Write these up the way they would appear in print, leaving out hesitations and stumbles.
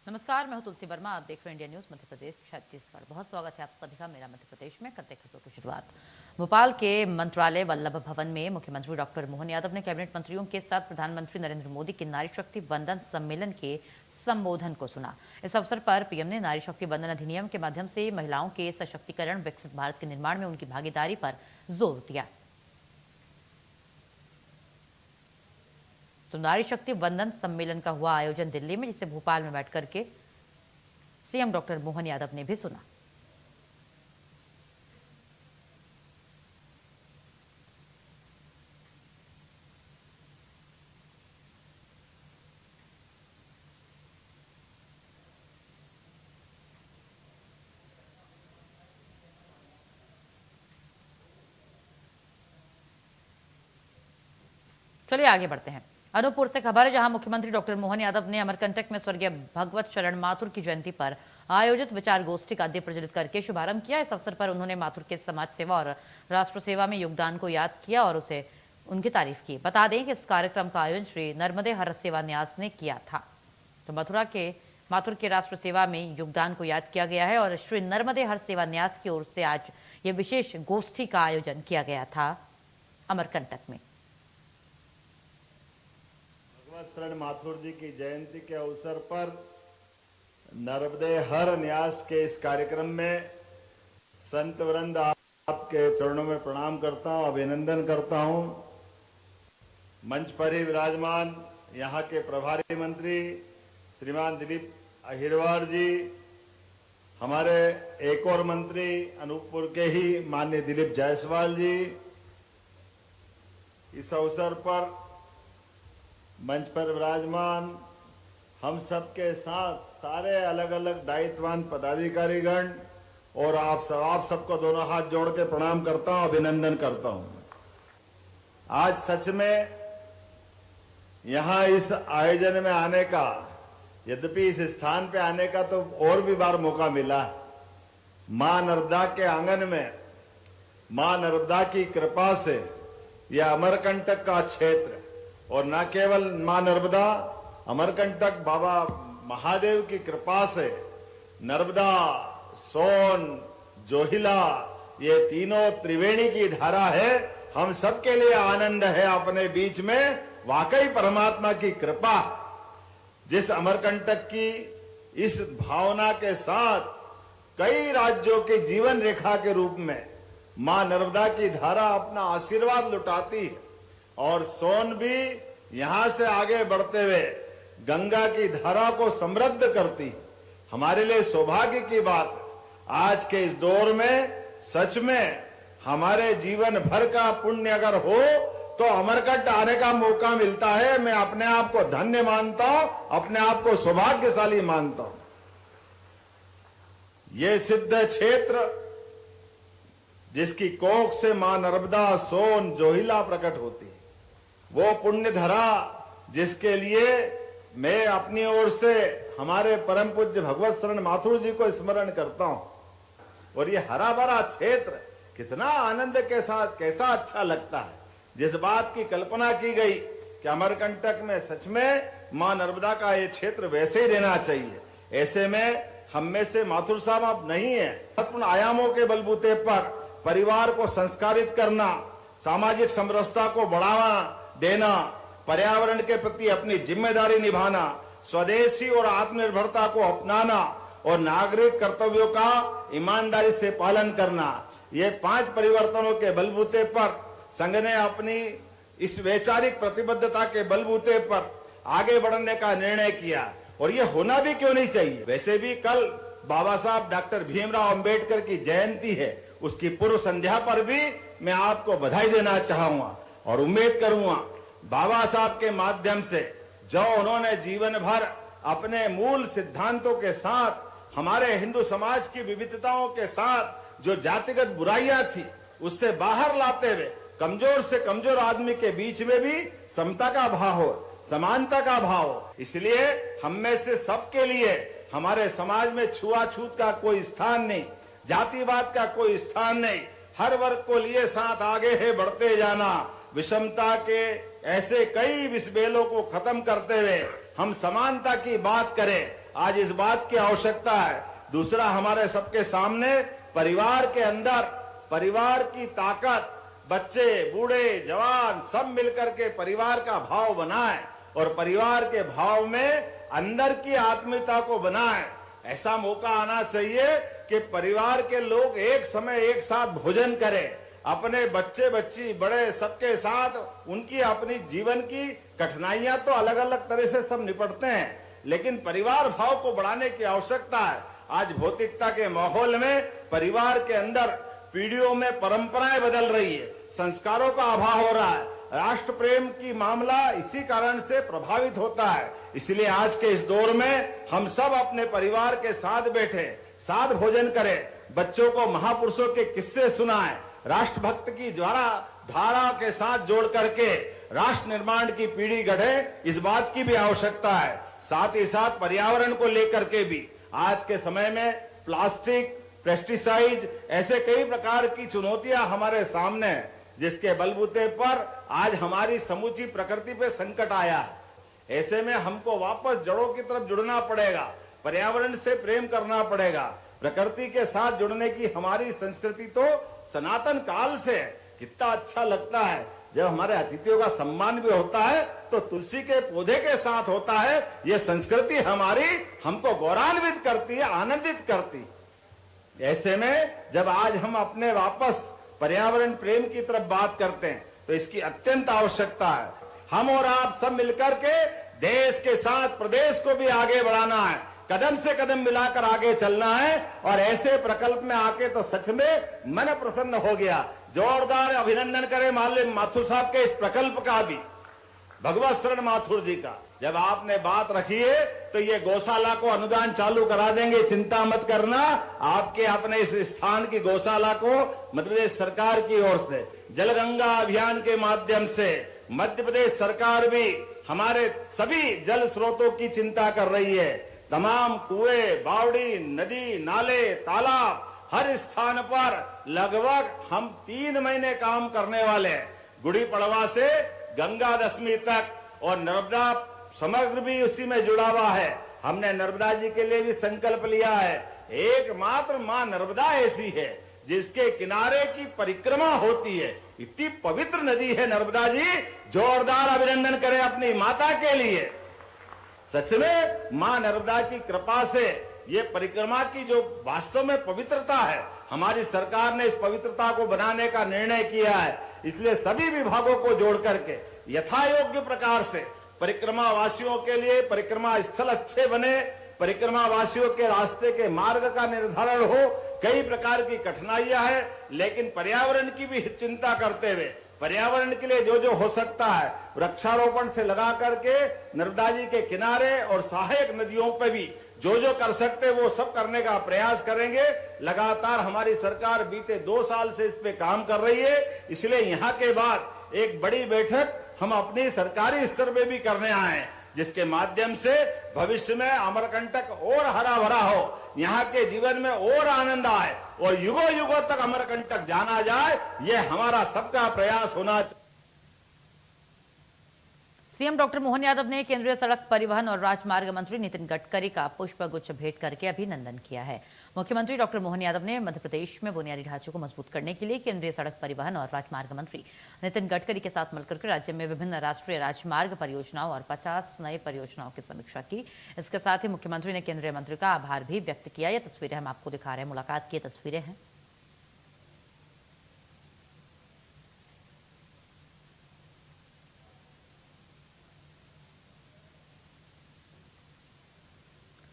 नमस्कार, मैं हूं तुलसी वर्मा। आप देख रहे हैं इंडिया न्यूज मध्य प्रदेश छत्तीसगढ़। बहुत स्वागत है आप सभी का मेरा मध्य प्रदेश में। करते खबरों की शुरुआत भोपाल के मंत्रालय वल्लभ भवन में मुख्यमंत्री डॉक्टर मोहन यादव ने कैबिनेट मंत्रियों के साथ प्रधानमंत्री नरेंद्र मोदी के नारी शक्ति वंदन सम्मेलन के संबोधन को सुना। इस अवसर पर पीएम ने नारी शक्ति वंदन अधिनियम के माध्यम से महिलाओं के सशक्तिकरण, विकसित भारत के निर्माण में उनकी भागीदारी पर जोर दिया। तो नारी शक्ति वंदन सम्मेलन का हुआ आयोजन दिल्ली में, जिसे भोपाल में बैठ करके सीएम डॉक्टर मोहन यादव ने भी सुना। चलिए आगे बढ़ते हैं। अनूपपुर से खबर है, जहां मुख्यमंत्री डॉक्टर मोहन यादव ने अमरकंटक में स्वर्गीय भगवत शरण माथुर की जयंती पर आयोजित विचार गोष्ठी का दीप प्रज्वलित करके शुभारंभ किया। इस अवसर पर उन्होंने माथुर के समाज सेवा और राष्ट्र सेवा में योगदान को याद किया और उसे उनकी तारीफ की। बता दें कि इस कार्यक्रम का आयोजन श्री नर्मदे हर सेवा न्यास ने किया था। तो माथुर के राष्ट्र सेवा में योगदान को याद किया गया है और श्री नर्मदे हर सेवा न्यास की ओर से आज ये विशेष गोष्ठी का आयोजन किया गया था अमरकंटक में। भगवत शरण माथुर जी की जयंती के अवसर पर नर्मदे हर न्यास के इस कार्यक्रम में संत वृंद आपके चरणों में प्रणाम करता हूं, अभिनंदन करता हूं। मंच पर ही विराजमान यहां के प्रभारी मंत्री श्रीमान दिलीप अहिरवार जी, हमारे एक और मंत्री अनूपपुर के ही माननीय दिलीप जायसवाल जी, इस अवसर पर मंच पर विराजमान हम सबके साथ सारे अलग अलग दायित्ववान पदाधिकारीगण और आप सबको दोनों हाथ जोड़ के प्रणाम करता हूं, अभिनंदन करता हूं। आज सच में यहां इस आयोजन में आने का, यद्यपि इस स्थान पे आने का तो और भी बार मौका मिला। मां नर्मदा के आंगन में मां नर्मदा की कृपा से यह अमरकंटक का क्षेत्र, और न केवल मां नर्मदा, अमरकंटक बाबा महादेव की कृपा से नर्मदा, सोन, जोहिला, ये तीनों त्रिवेणी की धारा है। हम सबके लिए आनंद है अपने बीच में। वाकई परमात्मा की कृपा, जिस अमरकंटक की इस भावना के साथ कई राज्यों के जीवन रेखा के रूप में मां नर्मदा की धारा अपना आशीर्वाद लुटाती है, और सोन भी यहां से आगे बढ़ते हुए गंगा की धारा को समृद्ध करती। हमारे लिए सौभाग्य की बात, आज के इस दौर में सच में हमारे जीवन भर का पुण्य अगर हो तो अमरकंटक आने का मौका मिलता है। मैं अपने आप को धन्य मानता हूं, अपने आप को सौभाग्यशाली मानता हूं। ये सिद्ध क्षेत्र जिसकी कोख से मां नर्मदा, सोन, जोहिला प्रकट होती है, वो पुण्य धरा जिसके लिए मैं अपनी ओर से हमारे परम पूज्य भगवत शरण माथुर जी को स्मरण करता हूं। और ये हरा भरा क्षेत्र कितना आनंद के साथ, कैसा अच्छा लगता है। जिस बात की कल्पना की गई कि अमरकंटक में सच में मां नर्मदा का ये क्षेत्र वैसे ही रहना चाहिए, ऐसे में हम में से माथुर साहब अब नहीं है। महत्वपूर्ण आयामों के बलबूते पर परिवार को संस्कारित करना, सामाजिक समरसता को बढ़ावा देना, पर्यावरण के प्रति अपनी जिम्मेदारी निभाना, स्वदेशी और आत्मनिर्भरता को अपनाना और नागरिक कर्तव्यों का ईमानदारी से पालन करना, ये 5 परिवर्तनों के बलबूते पर संघ ने अपनी इस वैचारिक प्रतिबद्धता के बलबूते पर आगे बढ़ने का निर्णय किया। और ये होना भी क्यों नहीं चाहिए। वैसे भी कल बाबा साहब डॉक्टर भीमराव अंबेडकर की जयंती है, उसकी पूर्व संध्या पर भी मैं आपको बधाई देना चाहूंगा और उम्मीद करूंगा बाबा साहब के माध्यम से जो उन्होंने जीवन भर अपने मूल सिद्धांतों के साथ हमारे हिंदू समाज की विविधताओं के साथ जो जातिगत बुराइयां थी उससे बाहर लाते हुए कमजोर से कमजोर आदमी के बीच में भी समता का भाव हो, समानता का भाव हो। इसलिए हम में से सबके लिए हमारे समाज में छुआछूत का कोई स्थान नहीं, जातिवाद का कोई स्थान नहीं। हर वर्ग को लिए साथ आगे है बढ़ते जाना। विषमता के ऐसे कई विषबेलों को खत्म करते हुए हम समानता की बात करें, आज इस बात की आवश्यकता है। दूसरा, हमारे सबके सामने परिवार के अंदर परिवार की ताकत, बच्चे, बूढ़े, जवान सब मिलकर के परिवार का भाव बनाएं और परिवार के भाव में अंदर की आत्मीयता को बनाएं। ऐसा मौका आना चाहिए कि परिवार के लोग एक समय एक साथ भोजन करें, अपने बच्चे बच्ची बड़े सबके साथ। उनकी अपनी जीवन की कठिनाइयां तो अलग अलग तरह से सब निपटते हैं, लेकिन परिवार भाव को बढ़ाने की आवश्यकता है। आज भौतिकता के माहौल में परिवार के अंदर पीढ़ियों में परंपराएं बदल रही है, संस्कारों का अभाव हो रहा है, राष्ट्र प्रेम की मामला इसी कारण से प्रभावित होता है। इसलिए आज के इस दौर में हम सब अपने परिवार के साथ बैठे, साथ भोजन करें, बच्चों को महापुरुषों के किस्से सुनाएं, राष्ट्रभक्त की धारा के साथ जोड़ करके राष्ट्र निर्माण की पीढ़ी गढ़े, इस बात की भी आवश्यकता है। साथ ही साथ पर्यावरण को लेकर के भी आज के समय में प्लास्टिक, पेस्टिसाइड, ऐसे कई प्रकार की चुनौतियां हमारे सामने हैं, जिसके बलबूते पर आज हमारी समूची प्रकृति पे संकट आया है। ऐसे में हमको वापस जड़ों की तरफ जुड़ना पड़ेगा, पर्यावरण से प्रेम करना पड़ेगा। प्रकृति के साथ जुड़ने की हमारी संस्कृति तो सनातन काल से है। कितना अच्छा लगता है जब हमारे अतिथियों का सम्मान भी होता है तो तुलसी के पौधे के साथ होता है। ये संस्कृति हमारी हमको गौरवान्वित करती है, आनंदित करती है। ऐसे में जब आज हम अपने वापस पर्यावरण प्रेम की तरफ बात करते हैं तो इसकी अत्यंत आवश्यकता है। हम और आप सब मिलकर के देश के साथ प्रदेश को भी आगे बढ़ाना है, कदम से कदम मिलाकर आगे चलना है। और ऐसे प्रकल्प में आके तो सच में मन प्रसन्न हो गया। जोरदार अभिनंदन करें माननीय माथुर साहब के इस प्रकल्प का भी, भगवत शरण माथुर जी का। जब आपने बात रखी है तो ये गौशाला को अनुदान चालू करा देंगे, चिंता मत करना। आपके अपने इस स्थान की गौशाला को मध्य प्रदेश सरकार की ओर से जलगंगा अभियान के माध्यम से मध्य प्रदेश सरकार भी हमारे सभी जल स्रोतों की चिंता कर रही है। तमाम कुएं, बावड़ी, नदी, नाले, तालाब, हर स्थान पर लगभग हम 3 महीने काम करने वाले हैं। गुड़ी पड़वा से गंगा दशमी तक, और नर्मदा समग्र भी उसी में जुड़ा हुआ है। हमने नर्मदा जी के लिए भी संकल्प लिया है। एकमात्र मां नर्मदा ऐसी है जिसके किनारे की परिक्रमा होती है। इतनी पवित्र नदी है नर्मदा जी। जोरदार अभिनंदन करें अपनी माता के लिए। सच में मां नर्मदा की कृपा से ये परिक्रमा की जो वास्तव में पवित्रता है, हमारी सरकार ने इस पवित्रता को बनाने का निर्णय किया है। इसलिए सभी विभागों को जोड़ करके यथा योग्य प्रकार से परिक्रमा वासियों के लिए परिक्रमा स्थल अच्छे बने, परिक्रमा वासियों के रास्ते के मार्ग का निर्धारण हो। कई प्रकार की कठिनाइयां हैं, लेकिन पर्यावरण की भी चिंता करते हुए पर्यावरण के लिए जो जो हो सकता है वृक्षारोपण से लगा करके नर्मदा जी के किनारे और सहायक नदियों पर भी जो जो कर सकते वो सब करने का प्रयास करेंगे। लगातार हमारी सरकार बीते 2 साल से इस पे काम कर रही है। इसलिए यहाँ के बाद एक बड़ी बैठक हम अपनी सरकारी स्तर पे भी करने आए हैं, जिसके माध्यम से भविष्य में अमरकंटक और हरा भरा हो, यहाँ के जीवन में और आनंद आए और युगों युगों तक अमरकंटक जाना जाए। ये हमारा सबका प्रयास होना चाहिए। सीएम डॉक्टर मोहन यादव ने केंद्रीय सड़क परिवहन और राजमार्ग मंत्री नितिन गडकरी का पुष्पगुच्छ भेंट करके अभिनंदन किया है। मुख्यमंत्री डॉक्टर मोहन यादव ने मध्य प्रदेश में बुनियादी ढांचे को मजबूत करने के लिए केंद्रीय सड़क परिवहन और राजमार्ग मंत्री नितिन गडकरी के साथ मिलकर के राज्य में विभिन्न राष्ट्रीय राजमार्ग परियोजनाओं और 50 नई परियोजनाओं की समीक्षा की। इसके साथ ही मुख्यमंत्री ने केंद्रीय मंत्री का आभार भी व्यक्त किया। ये तस्वीरें हम आपको दिखा रहे हैं, मुलाकात की तस्वीरें हैं।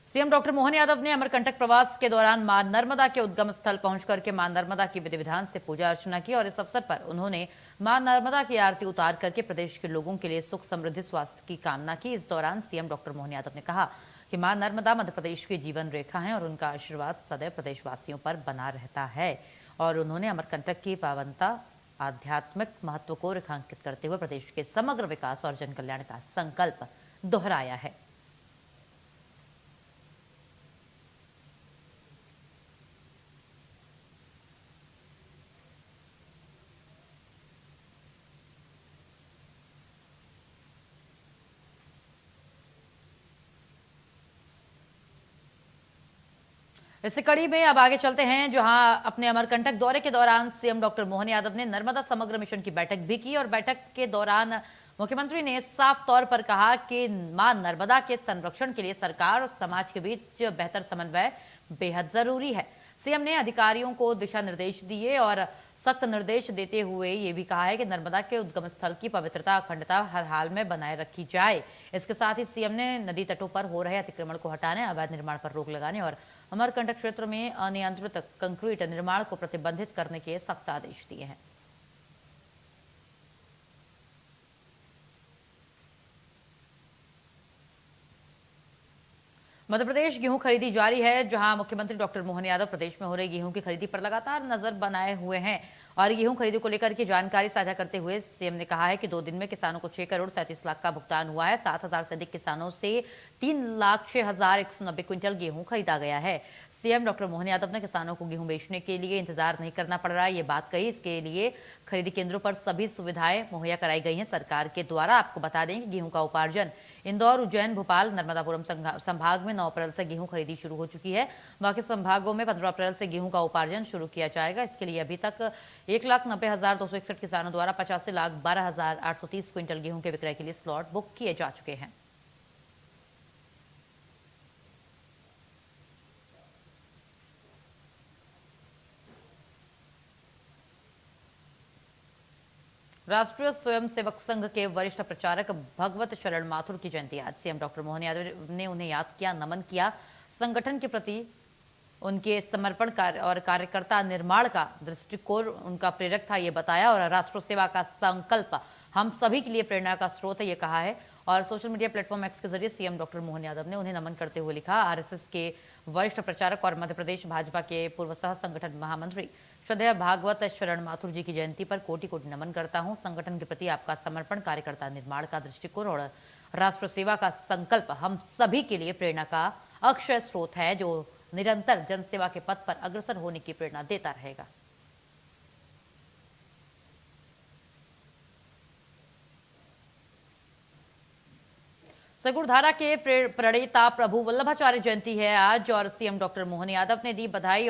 सीएम डॉक्टर मोहन यादव ने अमरकंटक प्रवास के दौरान मां नर्मदा के उद्गम स्थल पहुंचकर के मां नर्मदा की विधि विधान से पूजा अर्चना की और इस अवसर पर उन्होंने मां नर्मदा की आरती उतार करके प्रदेश के लोगों के लिए सुख समृद्धि स्वास्थ्य की कामना की। इस दौरान सीएम डॉक्टर मोहन यादव ने कहा कि मां नर्मदा मध्य प्रदेश की जीवन रेखा है और उनका आशीर्वाद सदैव प्रदेशवासियों पर बना रहता है। और उन्होंने अमरकंटक की पावनता, आध्यात्मिक महत्व को रेखांकित करते हुए प्रदेश के समग्र विकास और जन कल्याण का संकल्प दोहराया है। इसी कड़ी में अब आगे चलते हैं, जहां अपने अमरकंटक दौरे के दौरान सीएम डॉक्टर मोहन यादव ने नर्मदा समग्र मिशन की बैठक भी की और बैठक के दौरान मुख्यमंत्री ने साफ तौर पर कहा कि मां नर्मदा के संरक्षण के लिए सरकार और समाज के बीच बेहतर समन्वय बेहद जरूरी है। सीएम ने अधिकारियों को दिशा निर्देश दिए और सख्त निर्देश देते हुए ये भी कहा है कि नर्मदा के उद्गम स्थल की पवित्रता अखंडता हर हाल में बनाए रखी जाए। इसके साथ ही सीएम ने नदी तटों पर हो रहे अतिक्रमण को हटाने, अवैध निर्माण पर रोक लगाने और अमरकंटक क्षेत्र में अनियंत्रित कंक्रीट निर्माण को प्रतिबंधित करने के सख्त आदेश दिए हैं। मध्य प्रदेश गेहूं खरीदी जारी है, जहां मुख्यमंत्री डॉक्टर मोहन यादव प्रदेश में हो रही गेहूं की खरीदी पर लगातार नजर बनाए हुए हैं और गेहूं खरीदी को लेकर की जानकारी साझा करते हुए सीएम ने कहा है कि 2 दिन में किसानों को 6 करोड़ 37 लाख का भुगतान हुआ है। 7,000 से अधिक किसानों से 3,06,190 क्विंटल गेहूं खरीदा गया है। सीएम डॉक्टर मोहन यादव ने किसानों को गेहूं बेचने के लिए इंतजार नहीं करना पड़ रहा है, ये बात कही। इसके लिए खरीदी केंद्रों पर सभी सुविधाएं मुहैया कराई गई हैं सरकार के द्वारा। आपको बता दें कि गेहूं का उपार्जन इंदौर, उज्जैन, भोपाल, नर्मदापुरम संभाग में 9 अप्रैल से गेहूं खरीदी शुरू हो चुकी है। बाकी संभागों में 15 अप्रैल से गेहूं का उपार्जन शुरू किया जाएगा। इसके लिए अभी तक 1,90,261 किसानों द्वारा 85,12,830 क्विंटल गेहूं के विक्रय के लिए स्लॉट बुक किए जा चुके हैं। राष्ट्रीय स्वयंसेवक संघ के वरिष्ठ प्रचारक भगवत शरण माथुर की जयंती आज। सीएम डॉक्टर मोहन यादव ने उन्हें याद किया, नमन किया। संगठन के प्रति उनके समर्पण कार्य और कार्यकर्ता निर्माण का दृष्टिकोण उनका प्रेरक था, ये बताया और राष्ट्र सेवा का संकल्प हम सभी के लिए प्रेरणा का स्रोत है, ये कहा है। और सोशल मीडिया प्लेटफॉर्म एक्स के जरिए सीएम डॉक्टर मोहन यादव ने उन्हें नमन करते हुए लिखा, आरएसएस के वरिष्ठ प्रचारक और मध्य प्रदेश भाजपा के पूर्व सह संगठन महामंत्री श्रद्धेय भागवत शरण माथुर जी की जयंती पर कोटि कोटि नमन करता हूं। संगठन के प्रति आपका समर्पण, कार्यकर्ता निर्माण का दृष्टिकोण और राष्ट्र सेवा का संकल्प हम सभी के लिए प्रेरणा का अक्षय स्रोत है, जो निरंतर जनसेवा के पथ पर अग्रसर होने की प्रेरणा देता रहेगा। सगुड़धारा के प्रणेता प्रभु वल्लभाचार्य जयंती है आज और सीएम डॉक्टर मोहन यादव ने दी बधाई।